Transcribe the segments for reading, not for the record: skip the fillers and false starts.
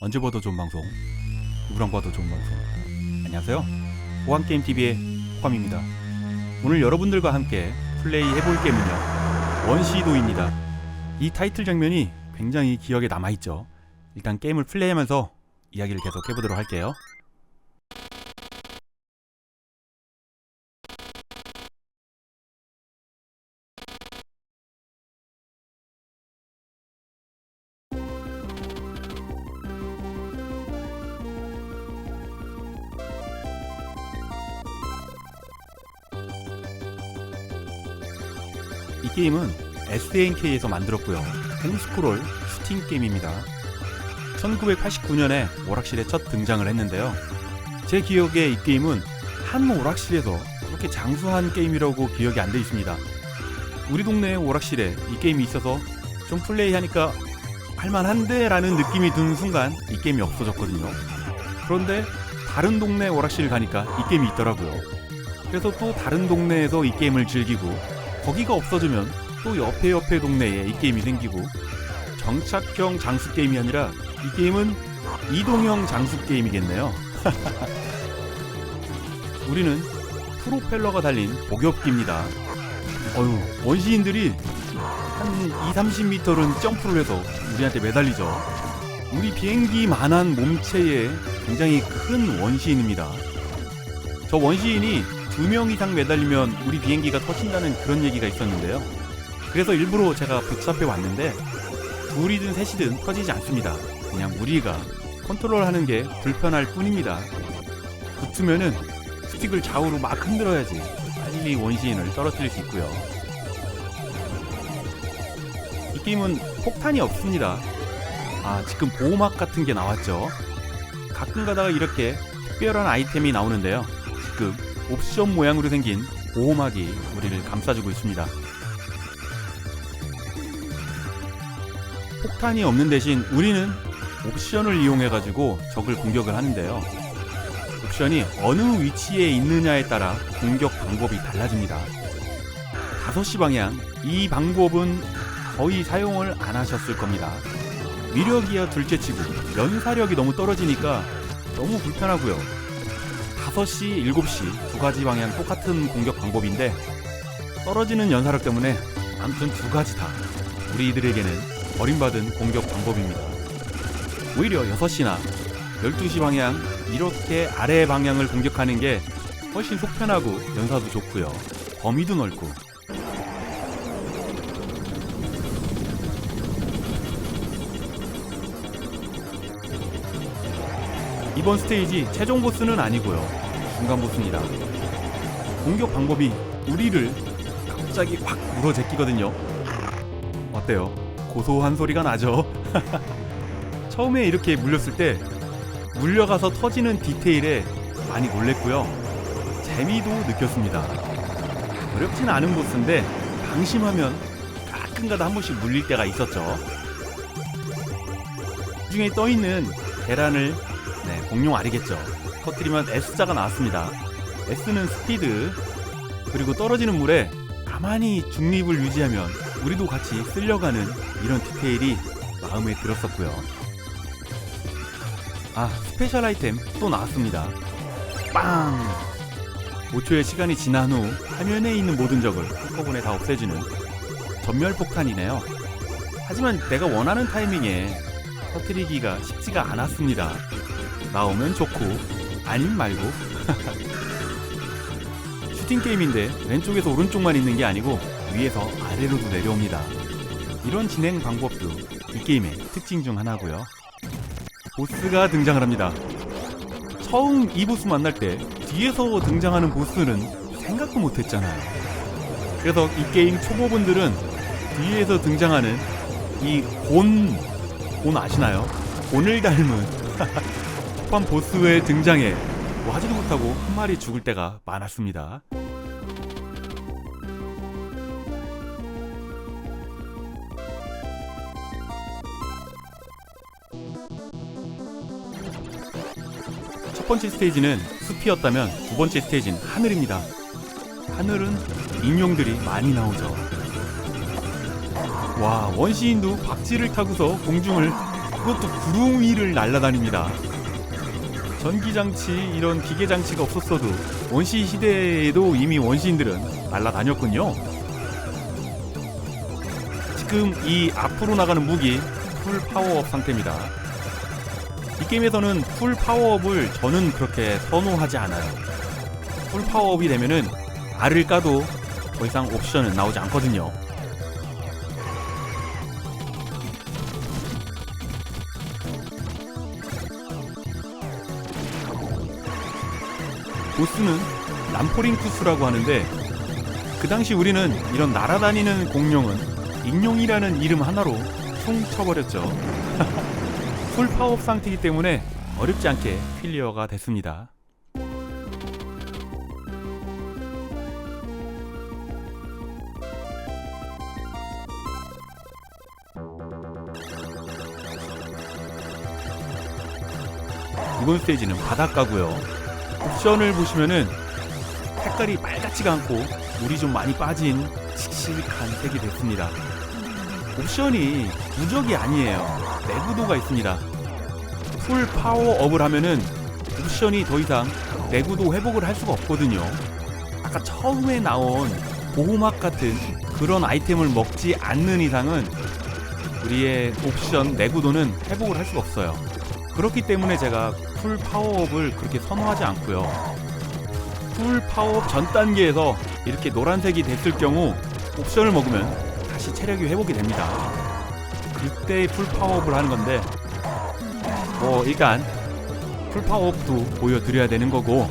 언제 봐도 좋은 방송, 누구랑 봐도 좋은 방송. 안녕하세요. 호감게임TV의 호감입니다. 오늘 여러분들과 함께 플레이 해볼 게임은요, 원시도입니다. 이 타이틀 장면이 굉장히 기억에 남아있죠. 일단 게임을 플레이하면서 이야기를 계속 해보도록 할게요. 이 게임은 SNK에서 만들었고요. 홈스크롤 슈팅 게임입니다. 1989년에 오락실에 첫 등장을 했는데요. 제 기억에 이 게임은 한 오락실에서 그렇게 장수한 게임이라고 기억이 안 돼 있습니다. 우리 동네 오락실에 이 게임이 있어서 좀 플레이하니까 할만한데 라는 느낌이 드는 순간 이 게임이 없어졌거든요. 그런데 다른 동네 오락실 가니까 이 게임이 있더라고요. 그래서 또 다른 동네에서 이 게임을 즐기고, 거기가 없어지면 또 옆에 동네에 이 게임이 생기고, 정착형 장수 게임이 아니라 이 게임은 이동형 장수 게임이겠네요. 우리는 프로펠러가 달린 목욕기입니다. 원시인들이 한 2-30m는 점프를 해서 우리한테 매달리죠. 우리 비행기만한 몸체에 굉장히 큰 원시인입니다. 저 원시인이 2명 이상 매달리면 우리 비행기가 터진다는 그런 얘기가 있었는데요. 그래서 일부러 제가 붙잡혀 왔는데, 둘이든 셋이든 터지지 않습니다. 그냥 우리가 컨트롤하는 게 불편할 뿐입니다. 붙으면은 스틱을 좌우로 막 흔들어야지 빨리 원시인을 떨어뜨릴 수 있고요. 이 게임은 폭탄이 없습니다. 지금 보호막 같은 게 나왔죠. 가끔 가다가 이렇게 특별한 아이템이 나오는데요. 지금 옵션 모양으로 생긴 보호막이 우리를 감싸주고 있습니다. 폭탄이 없는 대신 우리는 옵션을 이용해가지고 적을 공격을 하는데요. 옵션이 어느 위치에 있느냐에 따라 공격 방법이 달라집니다. 5시 방향, 이 방법은 거의 사용을 안 하셨을 겁니다. 위력이야 둘째치고 연사력이 너무 떨어지니까 너무 불편하고요. 5시, 7시 두 가지 방향 똑같은 공격 방법인데, 떨어지는 연사력 때문에 아무튼 두 가지 다 우리들에게는 버림받은 공격 방법입니다. 오히려 6시나 12시 방향, 이렇게 아래 방향을 공격하는 게 훨씬 속편하고 연사도 좋고요. 범위도 넓고. 이번 스테이지 최종 보스는 아니고요, 중간 보스입니다. 공격 방법이 우리를 갑자기 확 물어제끼거든요. 어때요? 고소한 소리가 나죠? 처음에 이렇게 물렸을 때 물려가서 터지는 디테일에 많이 놀랬고요. 재미도 느꼈습니다. 어렵진 않은 보스인데 방심하면 가끔가다 한 번씩 물릴 때가 있었죠. 그 중에 떠있는 계란을 공룡 알이겠죠. 터뜨리면 S자가 나왔습니다. S는 스피드, 그리고 떨어지는 물에 가만히 중립을 유지하면 우리도 같이 쓸려가는 이런 디테일이 마음에 들었었고요. 스페셜 아이템 또 나왔습니다. 빵! 5초의 시간이 지난 후 화면에 있는 모든 적을 한꺼번에 다 없애주는 전멸폭탄이네요. 하지만 내가 원하는 타이밍에 터뜨리기가 쉽지가 않았습니다. 나오면 좋고 아님 말고. 슈팅 게임인데 왼쪽에서 오른쪽만 있는 게 아니고 위에서 아래로도 내려옵니다. 이런 진행 방법도 이 게임의 특징 중 하나고요. 보스가 등장을 합니다. 처음 이 보스 만날 때 뒤에서 등장하는 보스는 생각도 못했잖아요. 그래서 이 게임 초보분들은 뒤에서 등장하는 이 곤 아시나요? 곤을 닮은 초반 보스의 등장에 하지도 못하고 한 마리 죽을 때가 많았습니다. 첫 번째 스테이지는 숲이었다면 두 번째 스테이지는 하늘입니다. 하늘은 인룡들이 많이 나오죠. 와, 원시인도 박쥐를 타고서 공중을 그것도 구름 위를 날아다닙니다. 전기장치, 이런 기계장치가 없었어도 원시 시대에도 이미 원시인들은 날아다녔군요. 지금 이 앞으로 나가는 무기 풀 파워업 상태입니다. 이 게임에서는 풀 파워업을 저는 그렇게 선호하지 않아요. 풀 파워업이 되면은 알을 까도 더 이상 옵션은 나오지 않거든요. 보스는 람포링쿠스라고 하는데, 그 당시 우리는 이런 날아다니는 공룡은 익룡이라는 이름 하나로 퉁 쳐버렸죠. 풀 파워업 상태이기 때문에 어렵지 않게 클리어가 됐습니다. 이번 스테이지는 바닷가고요. 옵션을 보시면은 색깔이 빨갛지가 않고 물이 좀 많이 빠진 칙칙한 색이 됐습니다. 옵션이 무적이 아니에요. 내구도가 있습니다. 풀 파워업을 하면은 옵션이 더 이상 내구도 회복을 할 수가 없거든요. 아까 처음에 나온 보호막 같은 그런 아이템을 먹지 않는 이상은 우리의 옵션 내구도는 회복을 할 수가 없어요. 그렇기 때문에 제가 풀 파워업을 그렇게 선호하지 않고요. 풀 파워업 전 단계에서 이렇게 노란색이 됐을 경우 옵션을 먹으면 다시 체력이 회복이 됩니다. 그때 풀 파워업을 하는 건데, 일단 풀 파워업도 보여드려야 되는 거고,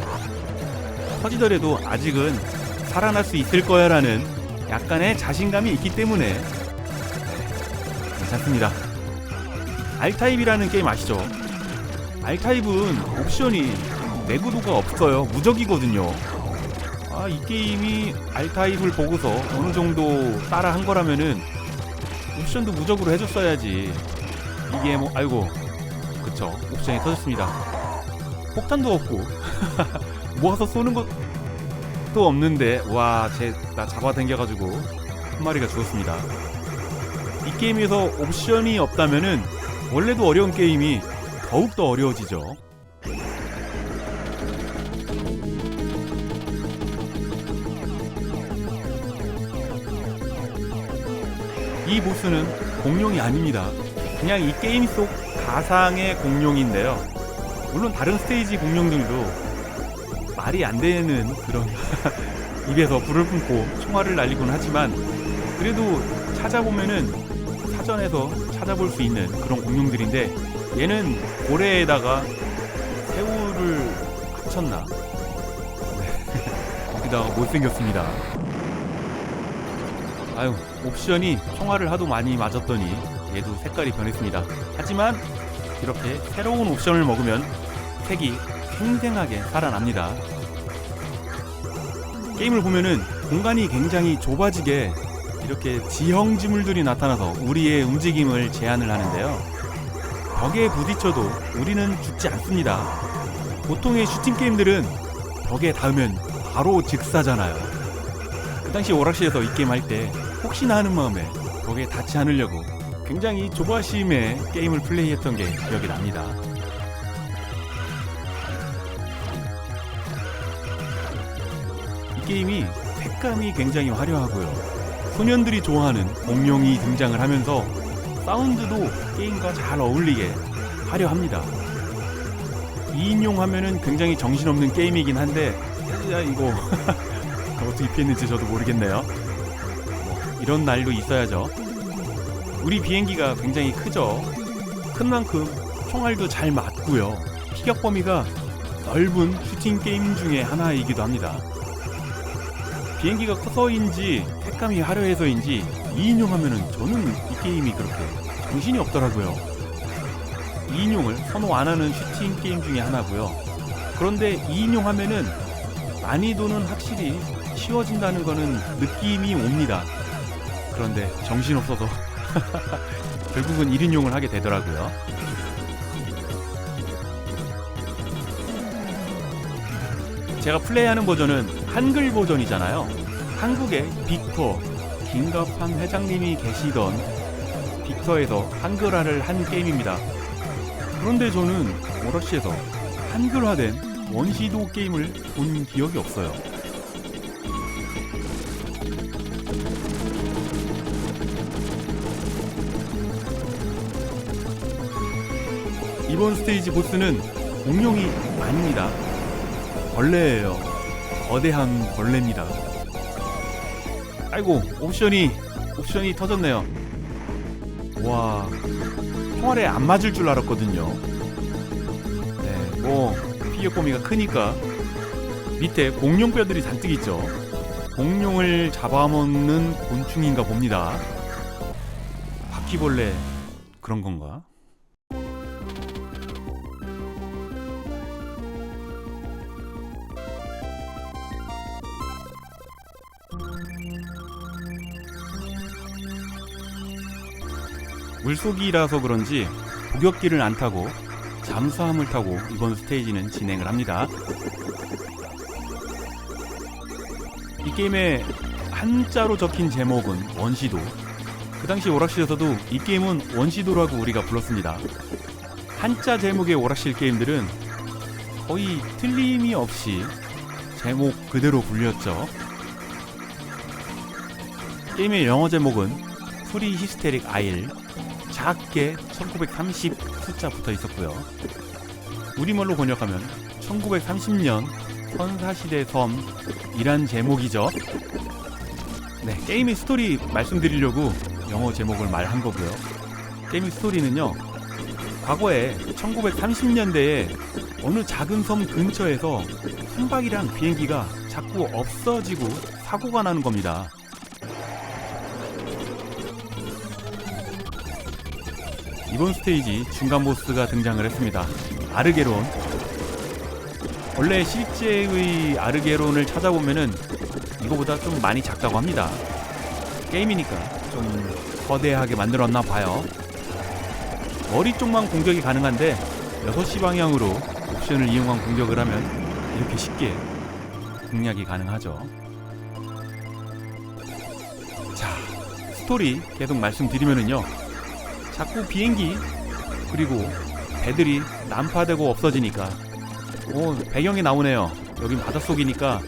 터지더라도 아직은 살아날 수 있을 거야 라는 약간의 자신감이 있기 때문에 괜찮습니다. R타입이라는 게임 아시죠? R타입은 옵션이 내구도가 없어요. 무적이거든요. 이 게임이 R타입을 보고서 어느 정도 따라 한 거라면은 옵션도 무적으로 해줬어야지. 이게 아이고, 그쵸, 옵션이 터졌습니다. 폭탄도 없고 모아서 쏘는 것도 없는데, 나 잡아당겨가지고 한 마리가 죽었습니다. 이 게임에서 옵션이 없다면은 원래도 어려운 게임이 더욱더 어려워지죠. 이 보스는 공룡이 아닙니다. 그냥 이 게임 속 가상의 공룡인데요. 물론 다른 스테이지 공룡들도 말이 안 되는 그런 입에서 불을 뿜고 총알을 날리곤 하지만, 그래도 찾아보면은 사전에서 찾아볼 수 있는 그런 공룡들인데, 얘는 고래에다가 새우를 합쳤나? 거기다가 못생겼습니다. 옵션이 총알을 하도 많이 맞았더니 얘도 색깔이 변했습니다. 하지만 이렇게 새로운 옵션을 먹으면 색이 생생하게 살아납니다. 게임을 보면은 공간이 굉장히 좁아지게 이렇게 지형지물들이 나타나서 우리의 움직임을 제한을 하는데요. 벽에 부딪혀도 우리는 죽지 않습니다. 보통의 슈팅 게임들은 벽에 닿으면 바로 즉사잖아요. 그 당시 오락실에서 이 게임 할 때 혹시나 하는 마음에 벽에 닿지 않으려고 굉장히 조바심에 게임을 플레이했던 게 기억이 납니다. 이 게임이 색감이 굉장히 화려하고요. 소년들이 좋아하는 공룡이 등장을 하면서 사운드도 게임과 잘 어울리게 화려합니다. 2인용 하면은 굉장히 정신없는 게임이긴 한데, 이거 어떻게 피했는지 저도 모르겠네요. 이런 날도 있어야죠. 우리 비행기가 굉장히 크죠. 큰 만큼 총알도 잘 맞고요. 피격 범위가 넓은 슈팅 게임 중에 하나이기도 합니다. 비행기가 커서인지 색감이 화려해서인지 2인용 하면은 저는 이 게임이 그렇게 정신이 없더라고요. 2인용을 선호 안 하는 슈팅 게임 중에 하나고요. 그런데 2인용 하면은 난이도는 확실히 쉬워진다는 거는 느낌이 옵니다. 그런데 정신없어서 결국은 1인용을 하게 되더라고요. 제가 플레이하는 버전은 한글 버전이잖아요. 한국에 빅터, 김갑한 회장님이 계시던 빅터에서 한글화를 한 게임입니다. 그런데 저는 오락실에서 한글화된 원시도 게임을 본 기억이 없어요. 이번 스테이지 보스는 공룡이 아닙니다. 벌레예요. 거대한 벌레입니다. 아이고, 옵션이 터졌네요. 와, 총알에 안 맞을 줄 알았거든요. 네, 뭐 피겨 범위가 크니까 밑에 공룡 뼈들이 잔뜩 있죠. 공룡을 잡아먹는 곤충인가 봅니다. 바퀴벌레 그런 건가? 물속이라서 그런지 부격기를 안 타고 잠수함을 타고 이번 스테이지는 진행을 합니다. 이 게임의 한자로 적힌 제목은 원시도. 그 당시 오락실에서도 이 게임은 원시도라고 우리가 불렀습니다. 한자 제목의 오락실 게임들은 거의 틀림이 없이 제목 그대로 불렸죠. 게임의 영어 제목은 프리 히스테릭 아일, 작게 1930 숫자 붙어 있었고요. 우리말로 번역하면 1930년 선사시대 섬이란 제목이죠. 네, 게임의 스토리 말씀드리려고 영어 제목을 말한 거고요. 게임의 스토리는요, 과거에 1930년대에 어느 작은 섬 근처에서 선박이랑 비행기가 자꾸 없어지고 사고가 나는 겁니다. 이번 스테이지 중간 보스가 등장을 했습니다. 아르게론. 원래 실제의 아르게론을 찾아보면은 이거보다 좀 많이 작다고 합니다. 게임이니까 좀 거대하게 만들었나 봐요. 머리 쪽만 공격이 가능한데 6시 방향으로 옵션을 이용한 공격을 하면 이렇게 쉽게 공략이 가능하죠. 자, 스토리 계속 말씀드리면은요, 자꾸 비행기 그리고 배들이 난파되고 없어지니까 배경이 나오네요. 여긴 바닷속이니까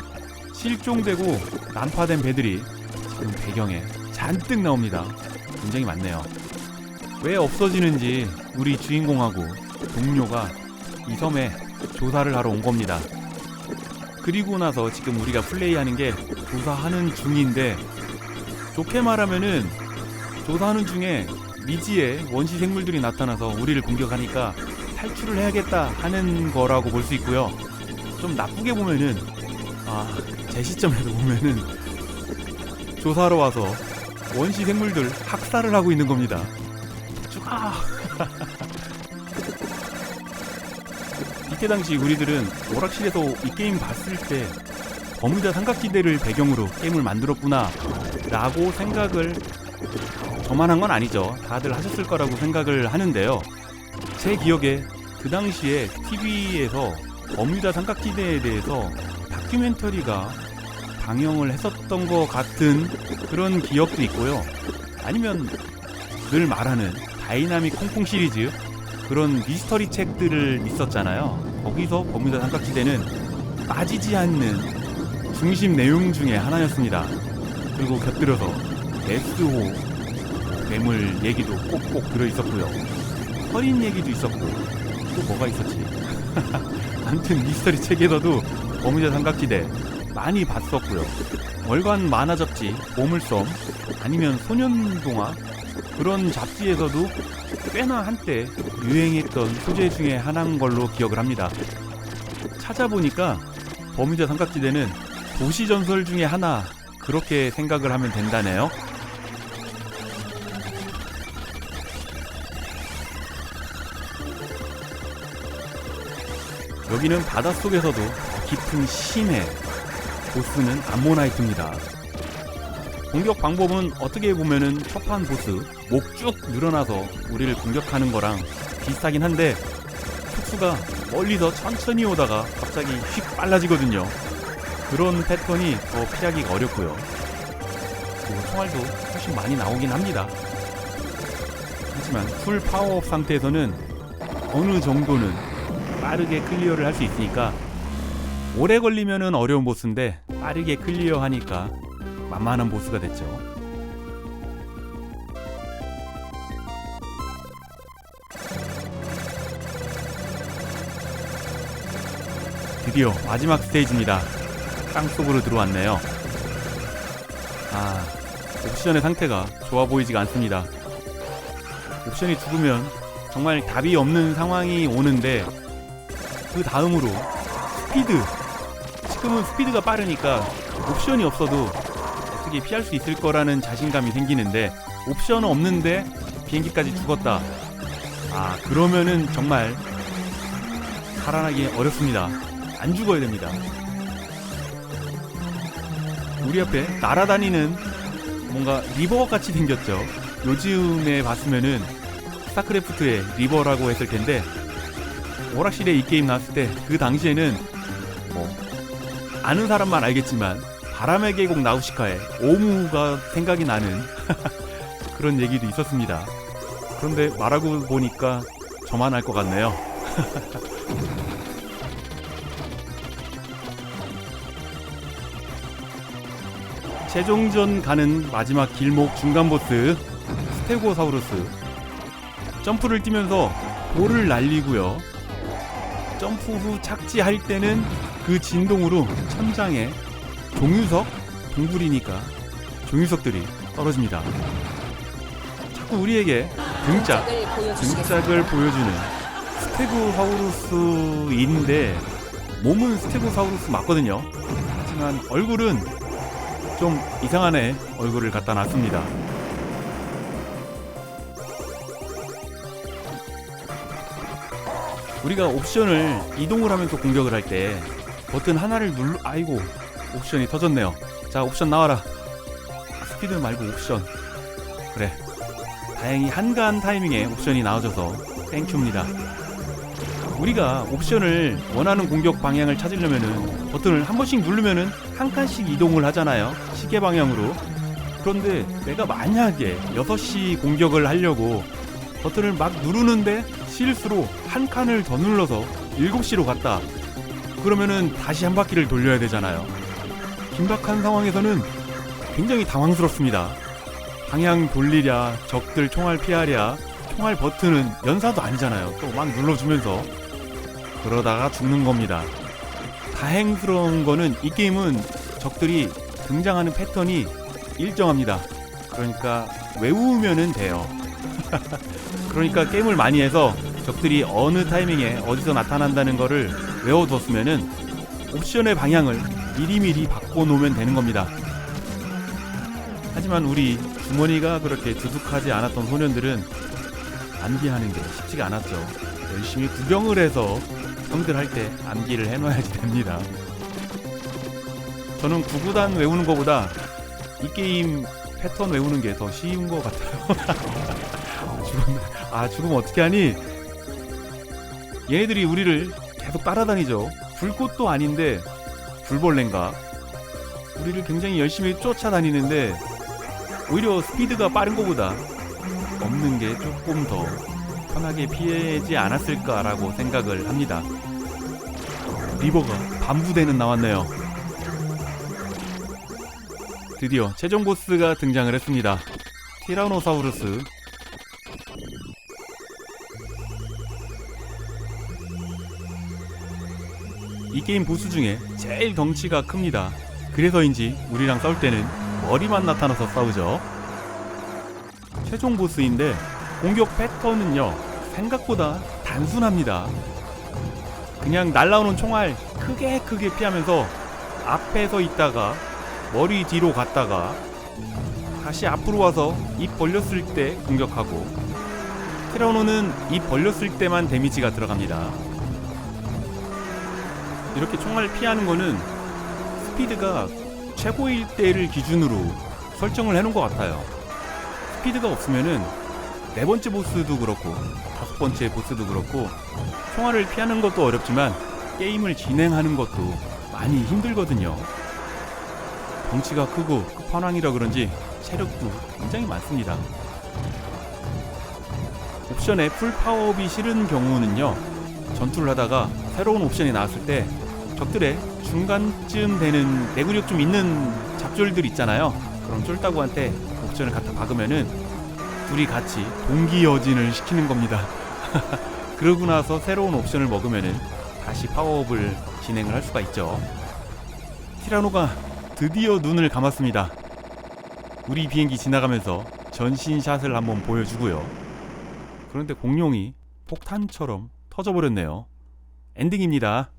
실종되고 난파된 배들이 지금 배경에 잔뜩 나옵니다. 굉장히 많네요. 왜 없어지는지 우리 주인공하고 동료가 이 섬에 조사를 하러 온 겁니다. 그리고 나서 지금 우리가 플레이하는 게 조사하는 중인데, 좋게 말하면은 조사하는 중에 미지에 원시 생물들이 나타나서 우리를 공격하니까 탈출을 해야겠다 하는 거라고 볼 수 있고요. 좀 나쁘게 보면은, 제 시점에서 보면은 조사하러 와서 원시 생물들 학살을 하고 있는 겁니다. 이때 당시 우리들은 오락실에서 이 게임 봤을 때 버뮤다 삼각지대를 배경으로 게임을 만들었구나 라고 생각을, 저만 한 건 아니죠. 다들 하셨을 거라고 생각을 하는데요. 제 기억에 그 당시에 TV에서 버뮤다 삼각지대에 대해서 다큐멘터리가 방영을 했었던 것 같은 그런 기억도 있고요. 아니면 늘 말하는 다이나믹 콩콩 시리즈, 그런 미스터리 책들을 있었잖아요. 거기서 버뮤다 삼각지대는 빠지지 않는 중심 내용 중에 하나였습니다. 그리고 곁들여서 SO 괴물 얘기도 꼭꼭 들어있었고요. 허린 얘기도 있었고, 또 뭐가 있었지? 아무튼 미스터리 책에서도 버뮤다 삼각지대 많이 봤었고요. 월간 만화 잡지 보물섬, 아니면 소년동화, 그런 잡지에서도 꽤나 한때 유행했던 소재 중에 하나인 걸로 기억을 합니다. 찾아보니까 버뮤다 삼각지대는 도시전설 중에 하나, 그렇게 생각을 하면 된다네요. 여기는 바닷속에서도 깊은 심해, 보스는 암모나이트입니다. 공격 방법은 어떻게 보면은 첫판 보스 목 쭉 늘어나서 우리를 공격하는 거랑 비슷하긴 한데, 촉수가 멀리서 천천히 오다가 갑자기 휙 빨라지거든요. 그런 패턴이 더 피하기가 어렵고요. 그리고 총알도 훨씬 많이 나오긴 합니다. 하지만 풀 파워업 상태에서는 어느 정도는 빠르게 클리어를 할 수 있으니까, 오래 걸리면은 어려운 보스인데 빠르게 클리어하니까 만만한 보스가 됐죠. 드디어 마지막 스테이지입니다. 땅속으로 들어왔네요. 옵션의 상태가 좋아 보이지가 않습니다. 옵션이 죽으면 정말 답이 없는 상황이 오는데, 그 다음으로 스피드. 지금은 스피드가 빠르니까 옵션이 없어도 어떻게 피할 수 있을 거라는 자신감이 생기는데, 옵션은 없는데 비행기까지 죽었다. 그러면은 정말 살아나기 어렵습니다. 안 죽어야 됩니다. 우리 앞에 날아다니는 뭔가 리버 같이 생겼죠. 요즘에 봤으면은 스타크래프트의 리버라고 했을 텐데, 오락실에 이 게임 나왔을 때 그 당시에는 아는 사람만 알겠지만 바람의 계곡 나우시카의 오무가 생각이 나는 그런 얘기도 있었습니다. 그런데 말하고 보니까 저만 알 것 같네요. 최종전 가는 마지막 길목 중간 보스 스테고사우루스. 점프를 뛰면서 볼을 날리고요. 점프 후 착지할 때는 그 진동으로 천장에 종유석, 동굴이니까 종유석들이 떨어집니다. 자꾸 우리에게 등짝을 보여주는 스테고사우루스인데, 몸은 스테고사우루스 맞거든요. 하지만 얼굴은 좀 이상한 애 얼굴을 갖다 놨습니다. 우리가 옵션을 이동을 하면서 공격을 할 때 버튼 하나를 아이고, 옵션이 터졌네요. 자, 옵션 나와라. 스피드 말고 옵션. 그래, 다행히 한가한 타이밍에 옵션이 나와줘서 땡큐입니다. 우리가 옵션을 원하는 공격 방향을 찾으려면은 버튼을 한 번씩 누르면은 한 칸씩 이동을 하잖아요, 시계 방향으로. 그런데 내가 만약에 6시 공격을 하려고 버튼을 막 누르는데 실수로 한 칸을 더 눌러서 7시로 갔다. 그러면은 다시 한 바퀴를 돌려야 되잖아요. 긴박한 상황에서는 굉장히 당황스럽습니다. 방향 돌리랴, 적들 총알 피하랴, 총알 버튼은 연사도 아니잖아요. 또 막 눌러주면서 그러다가 죽는 겁니다. 다행스러운 거는 이 게임은 적들이 등장하는 패턴이 일정합니다. 그러니까 외우면은 돼요. 그러니까 게임을 많이 해서 적들이 어느 타이밍에 어디서 나타난다는 거를 외워뒀으면은 옵션의 방향을 미리미리 바꿔놓으면 되는 겁니다. 하지만 우리 주머니가 그렇게 두둑하지 않았던 소년들은 암기하는 게 쉽지가 않았죠. 열심히 구경을 해서 형들 할 때 암기를 해놔야지 됩니다. 저는 구구단 외우는 것보다 이 게임 패턴 외우는 게 더 쉬운 것 같아요. 죽으면 어떻게 하니? 얘네들이 우리를 계속 따라다니죠. 불꽃도 아닌데 불벌레인가? 우리를 굉장히 열심히 쫓아다니는데 오히려 스피드가 빠른 것보다 없는 게 조금 더 편하게 피하지 않았을까라고 생각을 합니다. 리버가 반부대는 나왔네요. 드디어 최종 보스가 등장을 했습니다. 티라노사우루스. 이 게임 보스 중에 제일 덩치가 큽니다. 그래서인지 우리랑 싸울 때는 머리만 나타나서 싸우죠. 최종 보스인데 공격 패턴은요, 생각보다 단순합니다. 그냥 날라오는 총알 크게 피하면서 앞에 서 있다가 머리 뒤로 갔다가 다시 앞으로 와서 입 벌렸을 때 공격하고, 티라노는 입 벌렸을 때만 데미지가 들어갑니다. 이렇게 총알 피하는 거는 스피드가 최고일 때를 기준으로 설정을 해놓은 것 같아요. 스피드가 없으면은 4번째 보스도 그렇고 5번째 보스도 그렇고 총알을 피하는 것도 어렵지만 게임을 진행하는 것도 많이 힘들거든요. 덩치가 크고 끝판왕이라 그런지 체력도 굉장히 많습니다. 옵션에 풀 파워업이 싫은 경우는요, 전투를 하다가 새로운 옵션이 나왔을 때 적들의 중간쯤 되는 내구력 좀 있는 잡졸들 있잖아요. 그럼 쫄따구한테 옵션을 갖다 박으면은 둘이 같이 동기여진을 시키는 겁니다. 그러고 나서 새로운 옵션을 먹으면은 다시 파워업을 진행을 할 수가 있죠. 티라노가 드디어 눈을 감았습니다. 우리 비행기 지나가면서 전신샷을 한번 보여주고요. 그런데 공룡이 폭탄처럼 터져버렸네요. 엔딩입니다.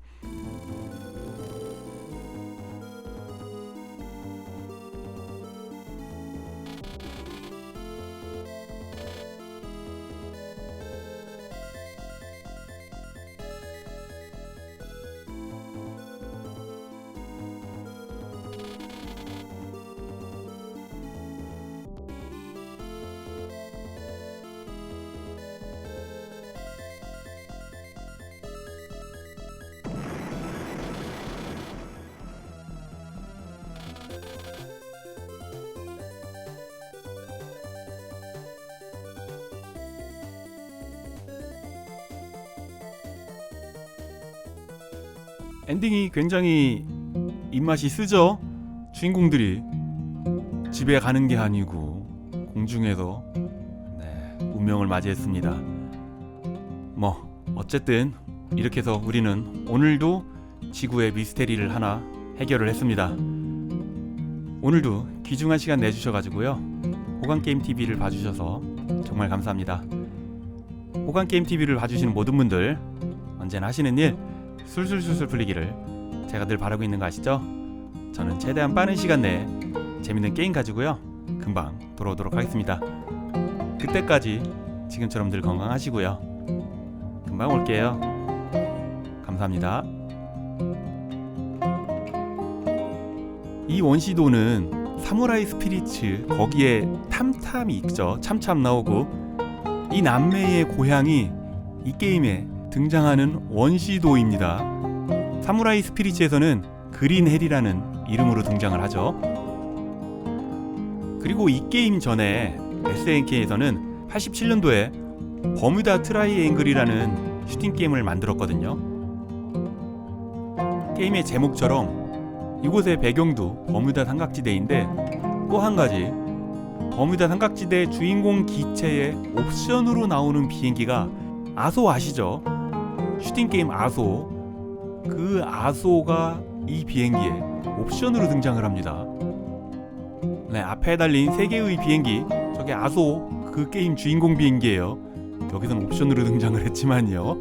엔딩이 굉장히 입맛이 쓰죠? 주인공들이 집에 가는 게 아니고 공중에서 운명을 맞이했습니다. 뭐 어쨌든 이렇게 해서 우리는 오늘도 지구의 미스테리를 하나 해결을 했습니다. 오늘도 귀중한 시간 내주셔가지고요, 호강게임TV를 봐주셔서 정말 감사합니다. 호강게임TV를 봐주시는 모든 분들 언제나 하시는 일 술술술술 풀리기를 제가 늘 바라고 있는 거 아시죠? 저는 최대한 빠른 시간 내에 재밌는 게임 가지고요 금방 돌아오도록 하겠습니다. 그때까지 지금처럼 늘 건강하시고요. 금방 올게요. 감사합니다. 이 원시도는 사무라이 스피리츠, 거기에 탐탐이 있죠. 참참 나오고, 이 남매의 고향이 이 게임에 등장하는 원시도입니다. 사무라이 스피리츠에서는 그린 헬이라는 이름으로 등장을 하죠. 그리고 이 게임 전에 SNK에서는 87년도에 버뮤다 트라이앵글이라는 슈팅 게임을 만들었거든요. 게임의 제목처럼 이곳의 배경도 버뮤다 삼각지대인데, 또 한 가지, 버뮤다 삼각지대 주인공 기체의 옵션으로 나오는 비행기가 아소 아시죠? 슈팅게임 아소, 그 아소가 이 비행기에 옵션으로 등장을 합니다. 네, 앞에 달린 3개의 비행기, 저게 아소 그 게임 주인공 비행기예요. 여기서는 옵션으로 등장을 했지만요,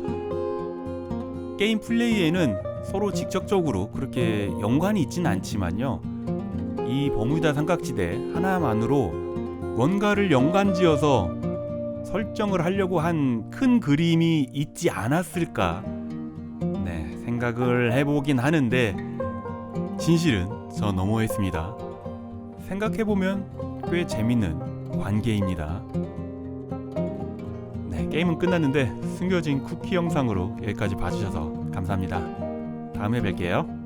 게임 플레이에는 서로 직접적으로 그렇게 연관이 있진 않지만요, 이 버뮤다 삼각지대 하나만으로 뭔가를 연관지어서 설정을 하려고 한 큰 그림이 있지 않았을까, 생각을 해보긴 하는데 진실은 저 너머했습니다. 생각해보면 꽤 재밌는 관계입니다. 게임은 끝났는데 숨겨진 쿠키 영상으로 여기까지 봐주셔서 감사합니다. 다음에 뵐게요.